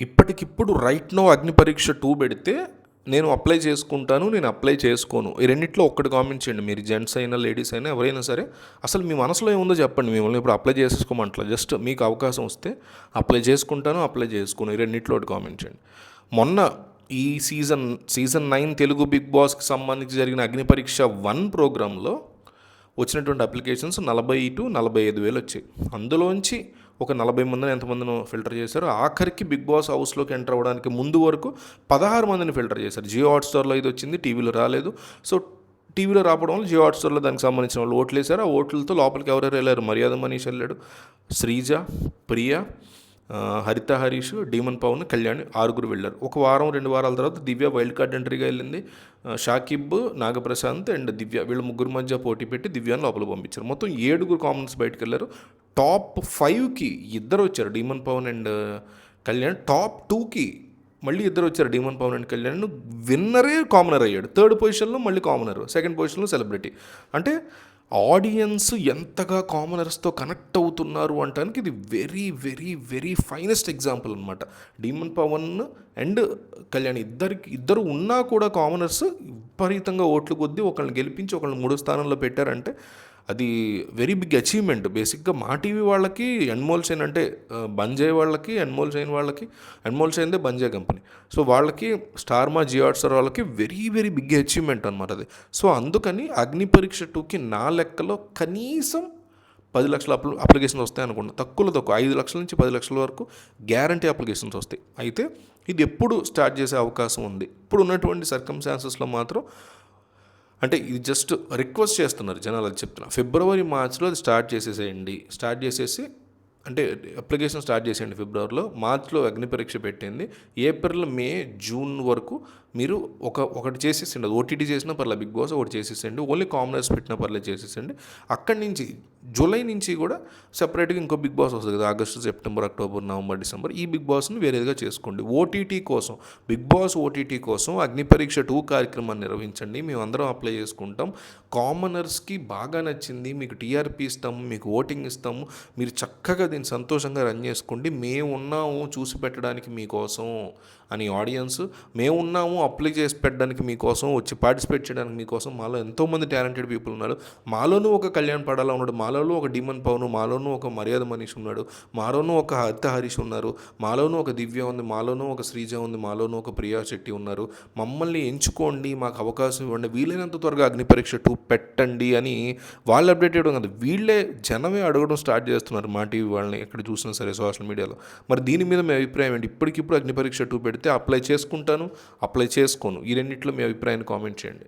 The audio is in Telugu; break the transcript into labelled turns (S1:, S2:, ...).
S1: ఇప్పటికిప్పుడు రైట్ నో అగ్ని పరీక్ష 2 పెడితే నేను అప్లై చేసుకుంటాను, నేను అప్లై చేసుకోను. ఈ రెండిట్లో ఒక్కటి కామెంట్ చేయండి. మీరు జెంట్స్ అయినా లేడీస్ అయినా ఎవరైనా సరే అసలు మీ మనసులో ఏముందో చెప్పండి. మిమ్మల్ని ఇప్పుడు అప్లై చేసుకోమంటలా, జస్ట్ మీకు అవకాశం వస్తే అప్లై చేసుకుంటాను, అప్లై చేసుకోను. ఈ రెండిట్లో ఒకటి కామెంట్ చేయండి. మొన్న ఈ సీజన్ 9 తెలుగు బిగ్ బాస్కి సంబంధించి జరిగిన అగ్ని పరీక్ష 1 ప్రోగ్రాంలో వచ్చినటువంటి అప్లికేషన్స్ 40 to 45 వేలు వచ్చాయి. అందులోంచి ఒక 40 మందిని ఎంతమందినో ఫిల్టర్ చేశారు. ఆఖరికి బిగ్ బాస్ హౌస్లోకి ఎంటర్ అవ్వడానికి ముందు వరకు 16 మందిని ఫిల్టర్ చేశారు. జియో హాట్స్టార్లో ఇది వచ్చింది, టీవీలో రాలేదు. సో టీవీలో రావడం వల్ల జియో హాట్స్టార్లో దానికి సంబంధించిన వాళ్ళు ఓట్లు వేశారు. ఆ ఓట్లతో లోపలికి ఎవరెవరు వెళ్ళారు? మర్యాద మనీష్ వెళ్ళాడు, శ్రీజ, ప్రియా, హరిత హరీష్, డీమన్ పవన్, కళ్యాణ్ 6 వెళ్ళారు. ఒక వారం 2 వారాల తర్వాత దివ్య వైల్డ్ కార్డ్ ఎంట్రీగా వెళ్ళింది. షాకిబ్, నాగప్రశాంత్ అండ్ దివ్య వీళ్ళ ముగ్గురు మధ్య పోటీ పెట్టి దివ్యాన్ని లోపల పంపించారు. మొత్తం 7 కామన్స్ బయటకు వెళ్ళారు. టాప్ 5కి 2 వచ్చారు, demon Pavan and Kalyan. Top 2కి మళ్ళీ 2 వచ్చారు, డీమన్ పవన్ అండ్ కళ్యాణ్. విన్నరే కామనర్ అయ్యాడు. 3rd పొజిషన్లో మళ్ళీ కామనర్, 2nd పొజిషన్లో సెలబ్రిటీ. అంటే ఆడియన్స్ ఎంతగా కామనర్స్తో కనెక్ట్ అవుతున్నారు అంటానికి ఇది very very very finest example అనమాట. డీమన్ పవన్ అండ్ కళ్యాణ్ ఇద్దరు ఉన్నా కూడా కామనర్స్ విపరీతంగా ఓట్లు కొద్దీ ఒకళ్ళని గెలిపించి ఒకళ్ళని 3వ స్థానంలో పెట్టారంటే అది వెరీ బిగ్ అచీవ్మెంట్. బేసిక్గా మా టీవీ వాళ్ళకి అన్మోల్ సేన్ అంటే బంజాయ్ వాళ్ళకి, అన్మోల్ సేన్దే బంజాయ్ కంపెనీ. సో వాళ్ళకి స్టార్ మా జియో హాట్స్టార్ వాళ్ళకి వెరీ వెరీ బిగ్ అచీవ్మెంట్ అనమాట అది. సో అందుకని అగ్ని పరీక్ష 2కి నా లెక్కలో కనీసం 10 లక్షల అప్లికేషన్స్ వస్తాయి అనుకుంటా. తక్కువ 5 లక్షల నుంచి 10 లక్షల వరకు గ్యారంటీ అప్లికేషన్స్ వస్తాయి. అయితే ఇది ఎప్పుడు స్టార్ట్ చేసే అవకాశం ఉంది? ఇప్పుడు ఉన్నటువంటి సర్కమ్స్టాన్సెస్లో మాత్రం అంటే ఇది జస్ట్ రిక్వెస్ట్ చేస్తున్నారు జనాలు, అది చెప్తున్నా. ఫిబ్రవరి మార్చ్లో అది స్టార్ట్ చేసేసి అంటే అప్లికేషన్ స్టార్ట్ చేసేయండి ఫిబ్రవరిలో. మార్చ్లో అగ్ని పరీక్ష పెట్టింది. ఏప్రిల్, మే, జూన్ వరకు మీరు ఒకటి చేసేసండి. అది ఓటీటీ చేసినా పర్లేదు, బిగ్ బాస్ ఒకటి చేసేసండి. ఓన్లీ కామనర్స్ పెట్టినా పర్లేదు చేసేసండి. అక్కడి నుంచి జూలై నుంచి కూడా సెపరేట్గా ఇంకో బిగ్ బాస్ వస్తుంది కదా, August, September, October, November, December. ఈ బిగ్ బాస్ని వేరేదిగా చేసుకోండి. ఓటీటీ కోసం, బిగ్ బాస్ ఓటీటీ కోసం అగ్ని పరీక్ష 2 కార్యక్రమాన్ని నిర్వహించండి. మేము అందరం అప్లై చేసుకుంటాం. కామనర్స్కి బాగా నచ్చింది, మీకు టీఆర్పీ ఇస్తాము, మీకు ఓటింగ్ ఇస్తాము, మీరు చక్కగా దీన్ని సంతోషంగా రన్ చేసుకోండి. మేము ఉన్నాము చూసి పెట్టడానికి మీకోసం అని ఆడియన్స్, మేము ఉన్నాము అప్లై చేసి పెట్టడానికి మీకోసం, వచ్చి పార్టిసిపేట్ చేయడానికి మీకోసం. మాలో ఎంతోమంది టాలెంటెడ్ పీపుల్ ఉన్నారు. మాలోనూ ఒక కళ్యాణ్ పడాలా ఉన్నాడు, మాలోనూ ఒక డీమన్ పవన్, మాలోనూ ఒక మర్యాద మనీష్ ఉన్నాడు, మాలోనూ ఒక హరిత హరీష్ ఉన్నారు, మాలోనూ ఒక దివ్య ఉంది, మాలోనూ ఒక శ్రీజ ఉంది, మాలోనూ ఒక ప్రియా శెట్టి ఉన్నారు. మమ్మల్ని ఎంచుకోండి, మాకు అవకాశం ఇవ్వండి, వీలైనంత త్వరగా అగ్ని పరీక్ష 2 పెట్టండి అని వాళ్ళు అప్డేట్ చేయడం కదా, వీళ్ళే జనమే అడగడం స్టార్ట్ చేస్తున్నారు మా టీవీ వాళ్ళని ఎక్కడ చూసినా సరే సోషల్ మీడియాలో. మరి దీని మీద మీ అభిప్రాయం ఏంటి? ఇప్పటికిప్పుడు అగ్ని పరీక్ష 2 పెడితే అప్లై చేసుకుంటాను, అప్లై చేసుకోను. ఈ రెండిట్లో మీ అభిప్రాయాన్ని కామెంట్ చేయండి.